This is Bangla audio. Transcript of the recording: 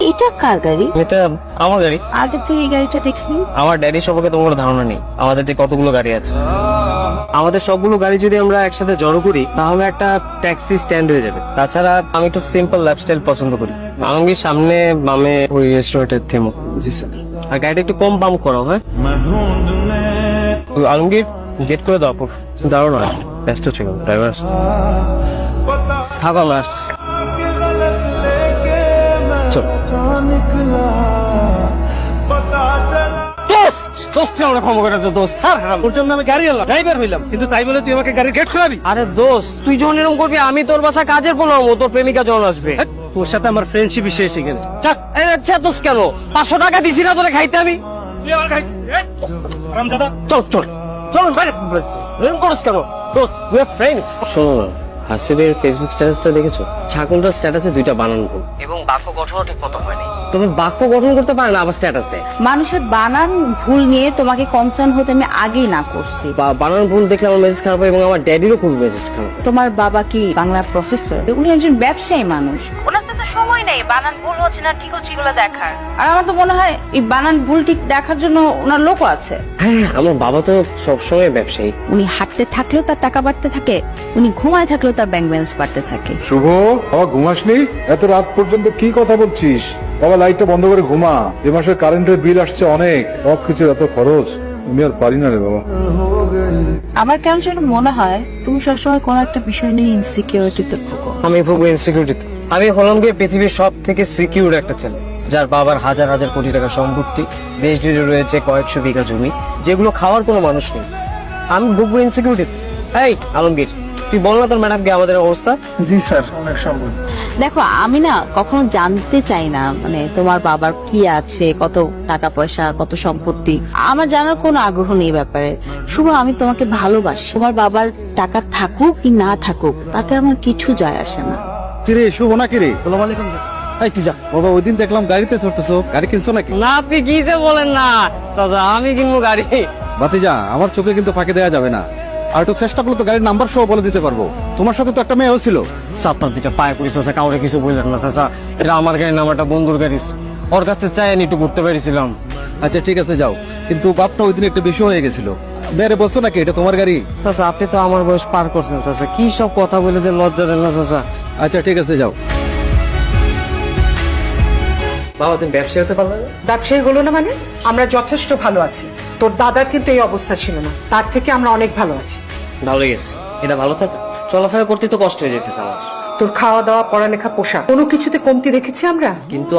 এটা কার গাড়ি? এটা আমার গাড়ি। আগে তো এই গাড়িটা দেখিনি। আমার ড্যাডি সম্পর্কে তোমার ধারণা নেই, আমাদের যে কতগুলো গাড়ি আছে। আমাদের সবগুলো গাড়ি যদি আমরা একসাথে জড়ো করি তাহলে একটা ট্যাক্সি স্ট্যান্ড হয়ে যাবে। তাছাড়া আমি একটু সিম্পল লাইফস্টাইল পছন্দ করি। আলমগীর সামনে বামে ওই রেস্টুরেন্টের থেমো। জি স্যার। আর গাড়িটা একটু কম পাম্প করো। হ্যাঁ আলমগীর গেট করে দাও। দাঁড়ো না, ব্যস্ত ছিল ড্রাইভার। থাকো, আমরা আসতেছি। চল। আরে দোস্ত, তুই যখন এরকম করবি আমি তোর বাসা কাজের বললাম, তোর প্রেমিকা যখন আসবে তোর সাথে আমার ফ্রেন্ডশিপ এসে গেল। দোস্ত কেন 500 টাকা দিছি না তোরে খাইতে আমি? চল চল চল, এরকম করস কেন দোস্ত? We are friends. শোনো না, হাসিবের ফেসবুক স্ট্যাটাসটা দেখেছো? ছাগলটার স্ট্যাটাসে দুইটা বানান ভুল এবং বাক্য গঠনও ঠিক মতো হয়নি। তবে বাক্য গঠন করতে পারে না, আবার স্ট্যাটাস দেয়। মানুষের বানান ভুল নিয়ে তোমাকে কনসার্ন হতে আমি আগেই না করছি। বানান ভুল দেখলে আমার মেজাজ খারাপ হয় এবং আমার ড্যাডিরও খুব মেজাজ খারাপ হয়। তোমার বাবা কি বাংলা প্রফেসর? উনি একজন ব্যবসায়ী মানুষ, ওনার তো সময় নেই বানান ভুল হচ্ছে না ঠিক হচ্ছে এগুলো দেখার। আর আমার তো মনে হয় এই বানান ভুল ঠিক দেখার জন্য ওনার লোকও আছে। হ্যাঁ, আমার বাবা তো সবসময় ব্যবসায়ী। উনি হাঁটতে থাকলেও তার টাকা বাড়তে থাকে, উনি ঘুমায় থাকলেও তার ব্যাংক ব্যালেন্স বাড়তে থাকে। শুভ, বাবা ঘুমাসনি? এত রাত পর্যন্ত কি কথা বলছিস? বাবা লাইটটা বন্ধ করে ঘুমা। এ মাসে কারেন্টের বিল আসছে অনেক, সবকিছু এত খরচ, আমি আর পারি না রে বাবা। আমার কেন যেন মনে হয় তুমি সবসময় কোনো একটা বিষয় নিয়ে ইনসিকিউরিটিতে ভোগো। আমি ভুগবো ইনসিকিউরিটিতে। আমি হলাম গিয়ে পৃথিবীর সব থেকে সিকিউর একটা ছেলে, যার বাবার হাজার হাজার কোটি টাকা সম্পত্তি, দেশ জুড়ে রয়েছে কয়েকশো বিঘা জমি, যেগুলো খাওয়ার কোনো মানুষ নেই। আমি ভুগবো ইনসিকিউরিটিতে। এই আলমগীর, তুই বল না তোর ম্যাডামকে আমাদের অবস্থা। জি স্যার, অনেক সম্ভব। দেখো, আমি না কখনো জানতে চাই না মানে তোমার বাবার কি আছে, কত টাকা পয়সা, কত সম্পত্তি। আমার জানার কোনো আগ্রহ নেই ব্যাপারে। শুভ, আমি তোমাকে ভালোবাসি। তোমার বাবার টাকা থাকুক কি না থাকুক তাতে আমার কিছু যায় আসে না। কিরে শুভ না কিরে? এই তুই যা বাবা, ওই দিন দেখলাম গাড়িতে চড়তেছো, গাড়ি কিনছো নাকি? না, আপনি কি যে বলেন না দাদা, আমি কিনবো গাড়ি। বাতিজা, আমার চোখে কিন্তু ফাঁকি দেওয়া যাবে না। আর একটু চেষ্টা করলে তো গাড়ির নাম্বার সহ বলে দিতে পারবো। তোমার সাথে তো একটা মেয়ে হয়েছিল। আপনার দিকে পায়ে পড়ি চাচা, কাউরে কিছু বললেন না চাচা। এটা আমার গাড়ি না, আমারটা বন্ধুর গাড়ি। ওর কাছে চাই আমি একটু ঘুরতে পেরেছিলাম। আচ্ছা ঠিক আছে, যাও। কিন্তু বাপটা ওই দিন একটু বেশি হয়ে গেছিল। মেয়েরে বলছো নাকি এটা তোমার গাড়ি? চাচা, আপনি তো আমার বয়স পার করছেন চাচা, কি সব কথা বলে যে লজ্জা দেন না চাচা। আচ্ছা ঠিক আছে, যাও। বাবা, তুমি ব্যবসা হতে পারলে না? ব্যবসায়ী হলো না মানে? আমরা যথেষ্ট ভালো আছি। তোর দাদার কিন্তু এই অবস্থা ছিল না, তার থেকে আমরা অনেক ভালো আছি। ভালো গেছে, এটা ভালো থাকে। চলাফেরা করতে তো কষ্ট হয়ে যেতেছে আমার। তোর খাওয়া দাওয়া, পড়ালেখা, পোশাক কোনো কিছুতে কমতি রেখেছি আমরা? কিন্তু